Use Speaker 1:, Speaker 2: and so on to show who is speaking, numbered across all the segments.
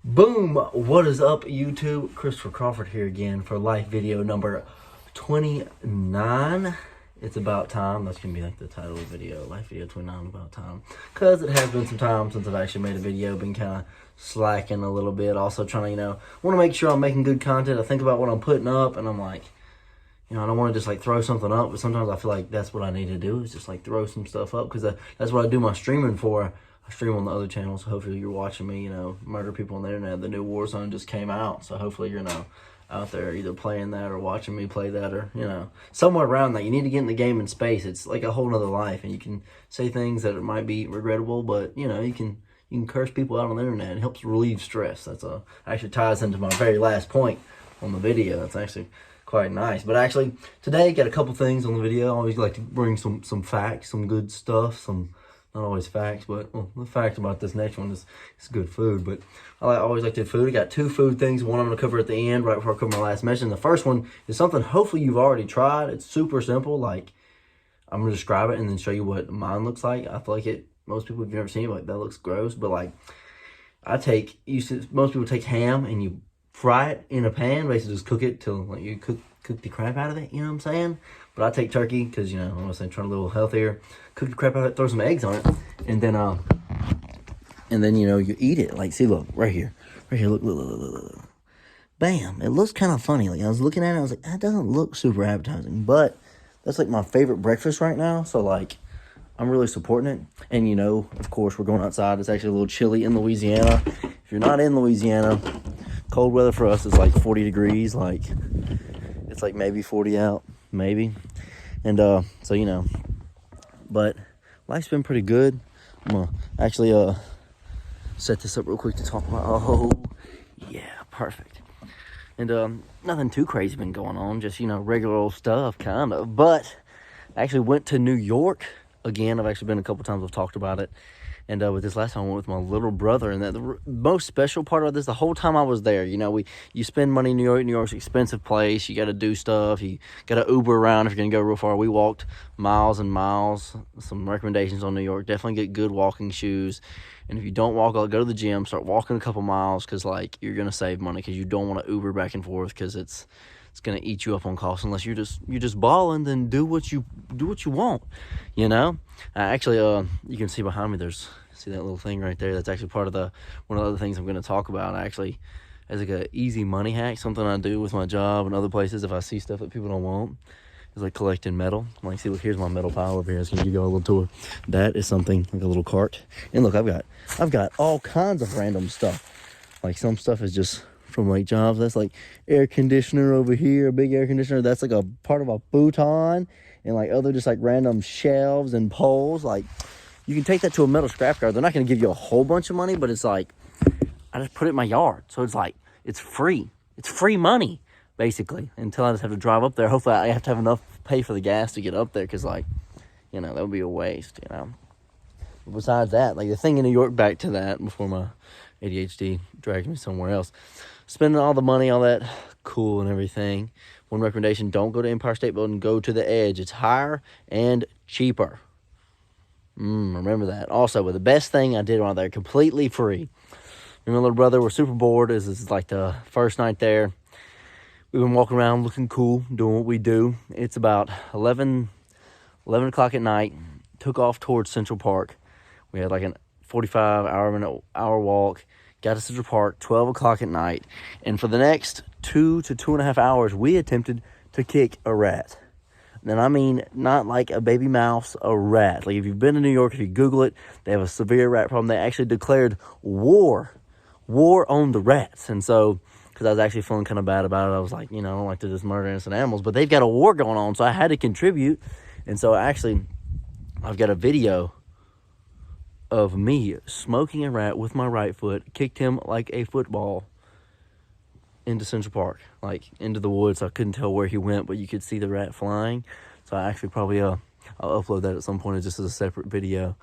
Speaker 1: Boom! What is up, YouTube? Christopher Crawford here again for life video number 29. It's about time. That's gonna be like the title of the video. Life video 29, about time. Because it has been some time since I've actually made a video. Been kind of slacking a little bit. Also trying to, want to make sure I'm making good content. I think about what I'm putting up and I'm like, I don't want to just like throw something up, but sometimes I feel like that's what I need to do is just like throw some stuff up because that's what I do my streaming for. I stream on the other channel, so hopefully you're watching me, murder people on the internet. The new Warzone just came out, so hopefully you're, out there either playing that or watching me play that or, somewhere around that. You need to get in the game in space. It's like a whole nother life, and you can say things that it might be regrettable, but, you can curse people out on the internet. It helps relieve stress. Actually ties into my very last point on the video. That's actually quite nice. But actually, today, got a couple things on the video. I always like to bring some facts, some good stuff, not always facts, but the fact about this next one is it's good food. But I always like to do food. I got two food things. One I'm going to cover at the end, right before I cover my last mention. The first one is something hopefully you've already tried. It's super simple. Like, I'm going to describe it and then show you what mine looks like. I feel like most people, if you've never seen it, like, that looks gross. But, like, most people take ham and you fry it in a pan, basically just cook it till, like, you cook the crap out of it, you know what I'm saying? But I take turkey because, I'm trying to live a little healthier. Cook the crap out of it, throw some eggs on it, and then, you eat it. Like, see, look, right here, look. Bam, it looks kind of funny. Like, I was looking at it, I was like, that doesn't look super appetizing, but that's, like, my favorite breakfast right now, so, like, I'm really supporting it. And, of course, we're going outside. It's actually a little chilly in Louisiana. If you're not in Louisiana, cold weather for us is, like, 40 degrees, like, it's, like, maybe 40 out, maybe. And, so, but life's been pretty good. I'm gonna actually set this up real quick to talk about. Oh, yeah, perfect. And nothing too crazy been going on, just regular old stuff, kind of. But I actually went to New York again. I've actually been a couple times. I've talked about it. And with this last time, I went with my little brother. And the most special part of this, the whole time I was there, you spend money in New York. New York's an expensive place. You got to do stuff. You got to Uber around if you're going to go real far. We walked miles and miles. Some recommendations on New York. Definitely get good walking shoes. And if you don't walk, go to the gym. Start walking a couple miles because, like, you're going to save money because you don't want to Uber back and forth because it's going to eat you up on cost unless you're just balling. Then do what you want, Actually, you can see behind me. See that little thing right there? That's actually part of one of the other things I'm going to talk about. Actually, as like a easy money hack, something I do with my job and other places. If I see stuff that people don't want, is like collecting metal. Like, see, look, here's my metal pile over here. So can give you a little tour. That is something like a little cart. And look, I've got all kinds of random stuff. Like, some stuff is just from like jobs. That's like air conditioner over here, a big air conditioner. That's like a part of a futon, and like other just like random shelves and poles. Like, you can take that to a metal scrap yard. They're not going to give you a whole bunch of money, but it's like, I just put it in my yard. So it's like, it's free. It's free money, basically, until I just have to drive up there. Hopefully I have to have enough pay for the gas to get up there because, like, that would be a waste, But besides that, like, the thing in New York, back to that before my ADHD dragged me somewhere else. Spending all the money, all that cool and everything. One recommendation, don't go to Empire State Building. Go to the Edge. It's higher and cheaper. Remember that. Also, but the best thing I did while there, completely free. Me and my little brother were super bored. This is like the first night there. We've been walking around looking cool, doing what we do. It's about 11 o'clock at night. Took off towards Central Park. We had like a 45-hour walk. Got to Central Park, 12 o'clock at night. And for the next 2 to 2.5 hours, we attempted to kick a rat. And I mean, not like a baby mouse, a rat. Like, if you've been to New York, if you Google it, they have a severe rat problem. They actually declared war on the rats. And so, because I was actually feeling kind of bad about it, I was like, I don't like to just murder innocent animals, but they've got a war going on, so I had to contribute. And so, actually, I've got a video of me smoking a rat with my right foot, kicked him like a football into Central Park, like into the woods. I couldn't tell where he went, but you could see the rat flying. So I actually probably I'll upload that at some point just as a separate video,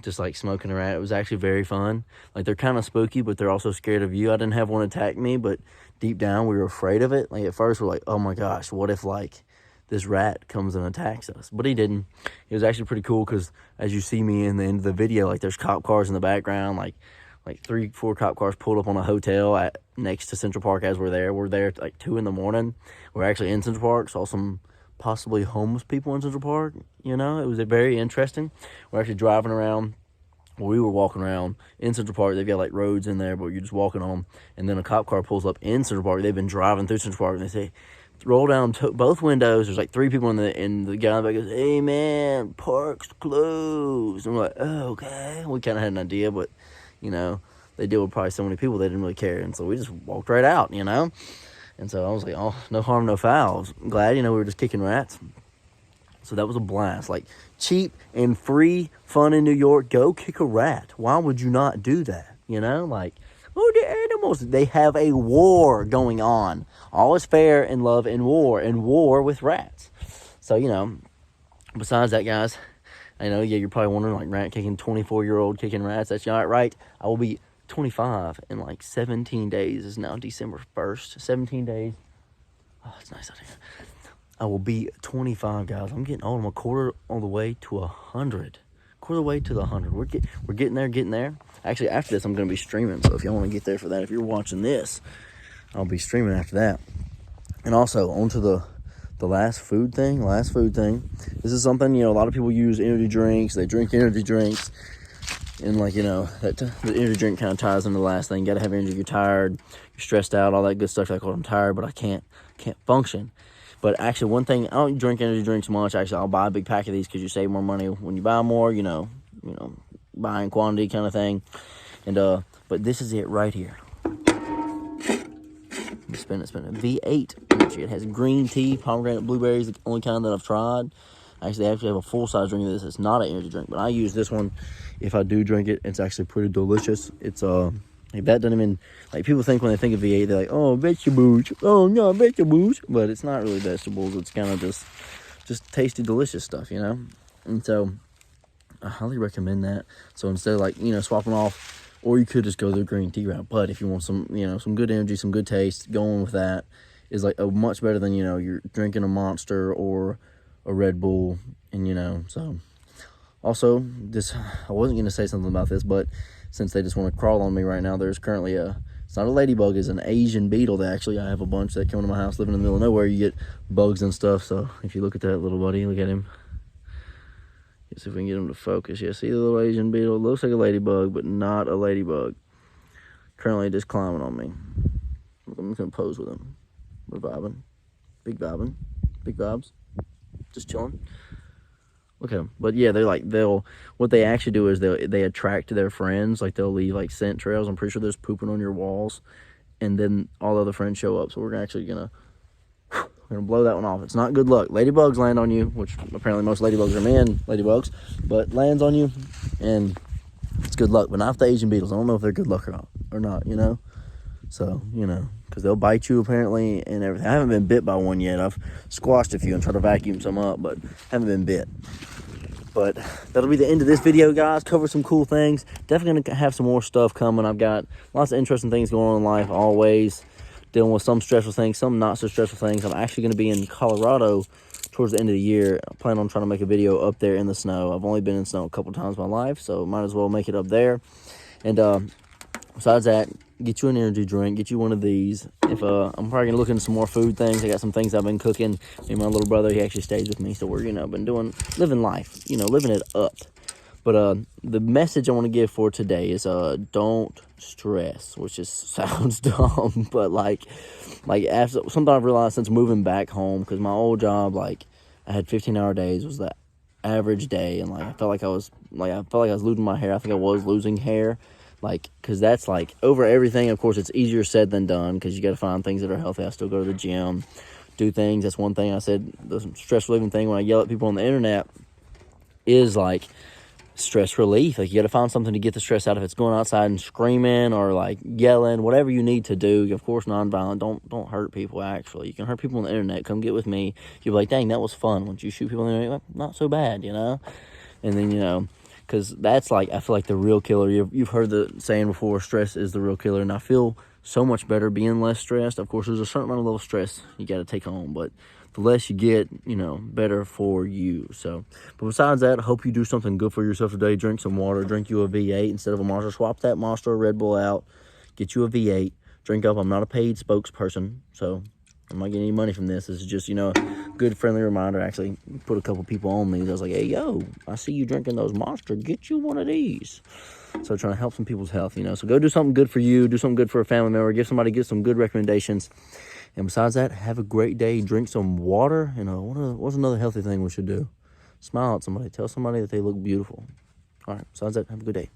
Speaker 1: just like smoking a rat. It was actually very fun. Like, they're kind of spooky, but they're also scared of you. I didn't have one attack me, but deep down we were afraid of it. Like, at first we're like, oh my gosh, what if like this rat comes and attacks us? But he didn't. It was actually pretty cool because as you see me in the end of the video, like, there's cop cars in the background, like like 3-4 cop cars pulled up on a hotel next to Central Park as we're there. We're there at like 2 a.m. We're actually in Central Park. Saw some possibly homeless people in Central Park. You know, it was very interesting. We're actually driving around. Well, we were walking around in Central Park. They've got like roads in there, but you're just walking on them. And then a cop car pulls up in Central Park. They've been driving through Central Park, and they say, roll down both windows. There's like 3 people in the guy in the back goes, "Hey man, park's closed." And we're like, "Oh, okay." We kind of had an idea, but you know, they deal with probably so many people they didn't really care, and so we just walked right out, you know. And so I was like, "Oh, no harm, no foul." I was glad, you know, we were just kicking rats. So that was a blast. Like, cheap and free fun in New York. Go kick a rat. Why would you not do that? You know, like, oh, the animals. They have a war going on. All is fair in love and war with rats. So, you know, besides that, guys, I know, yeah, you're probably wondering, like, rat kicking, 24-year-old kicking rats. That's not right. I will be 25 in, like, 17 days. It's now December 1st. 17 days. Oh, it's nice out here. I will be 25, guys. I'm getting old. I'm a quarter of the way to 100. Quarter of the way to the 100. We're getting there. Actually, after this, I'm going to be streaming. So if y'all want to get there for that, if you're watching this, I'll be streaming after that. And also, on to the last food thing. This is something, you know, a lot of people use energy drinks. They drink energy drinks. And, like, you know, the energy drink kind of ties into the last thing. You got to have energy. You're tired. You're stressed out. All that good stuff. You're like, oh, I'm tired, but I can't function. But actually, one thing, I don't drink energy drinks much. Actually, I'll buy a big pack of these because you save more money when you buy more, you know, buying quantity kind of thing. And, but this is it right here. Spin it. V8 energy. It has green tea, pomegranate, blueberries, the only kind that I've tried. Actually, they actually have a full-size drink of this. It's not an energy drink, but I use this one. If I do drink it, it's actually pretty delicious. It's, like, that doesn't even, like, people think when they think of V8, they're like, oh, vegetables. Oh, no, vegetables. But it's not really vegetables. It's kind of just tasty, delicious stuff, you know? And so, I highly recommend that. So, instead of, like, you know, swapping off, or you could just go the green tea route. But if you want some, you know, some good energy, some good taste, going with that is, like, a much better than, you know, you're drinking a Monster or a Red Bull. And, you know, so. Also, I wasn't going to say something about this, but since they just want to crawl on me right now, there's currently it's not a ladybug, it's an Asian beetle. I have a bunch that come to my house, living in the middle of nowhere. You get bugs and stuff. So if you look at that little buddy, look at him. Let's see if we can get him to focus. Yeah, see the little Asian beetle? It looks like a ladybug, but not a ladybug. Currently just climbing on me. I'm just going to pose with him. We're vibing. Big vibes. Just chilling. Look at them. But yeah, what they actually do is they attract their friends. Like, they'll leave like scent trails. I'm pretty sure there's pooping on your walls, and then all the other friends show up. So we're actually gonna blow that one off. It's not good luck. Ladybugs land on you, which apparently most ladybugs are men ladybugs, but lands on you, and it's good luck. But not if the Asian beetles. I don't know if they're good luck or not, you know. So, you know, because they'll bite you apparently and everything. I haven't been bit by one yet. I've squashed a few and tried to vacuum some up, but haven't been bit. But that'll be the end of this video, guys. Cover some cool things. Definitely going to have some more stuff coming. I've got lots of interesting things going on in life, always dealing with some stressful things, some not so stressful things. I'm actually going to be in Colorado towards the end of the year. I plan on trying to make a video up there in the snow. I've only been in snow a couple times in my life, so might as well make it up there. And besides that, get you an energy drink, get you one of these. I'm probably going to look into some more food things. I got some things I've been cooking. Me and my little brother, he actually stays with me, so we're, been living life, living it up. But the message I want to give for today is don't stress, which just sounds dumb, but like after something I've realized since moving back home, because my old job, I had 15-hour days, was the average day, and I felt like I was losing my hair. I think I was losing hair. Because that's, over everything. Of course, it's easier said than done, because you got to find things that are healthy. I still go to the gym, do things. That's one thing I said, the stress relieving thing when I yell at people on the internet is, stress relief. You got to find something to get the stress out. If it's going outside and screaming or, yelling, whatever you need to do. Of course, nonviolent. Don't hurt people, actually. You can hurt people on the internet. Come get with me. You'll be like, dang, that was fun. Once you shoot people on the internet, not so bad, And then, because that's, I feel like the real killer. You've heard the saying before, stress is the real killer. And I feel so much better being less stressed. Of course, there's a certain amount of level of stress you got to take home. But the less you get, better for you. So, but besides that, I hope you do something good for yourself today. Drink some water. Drink you a V8 instead of a Monster. Swap that Monster or Red Bull out. Get you a V8. Drink up. I'm not a paid spokesperson, so I'm not getting any money from this. This is just, a good friendly reminder. Actually, put a couple people on me. I was like, hey, yo, I see you drinking those Monster. Get you one of these. So trying to help some people's health, So go do something good for you. Do something good for a family member. Get some good recommendations. And besides that, have a great day. Drink some water. What's another healthy thing we should do? Smile at somebody. Tell somebody that they look beautiful. All right. Besides that, have a good day.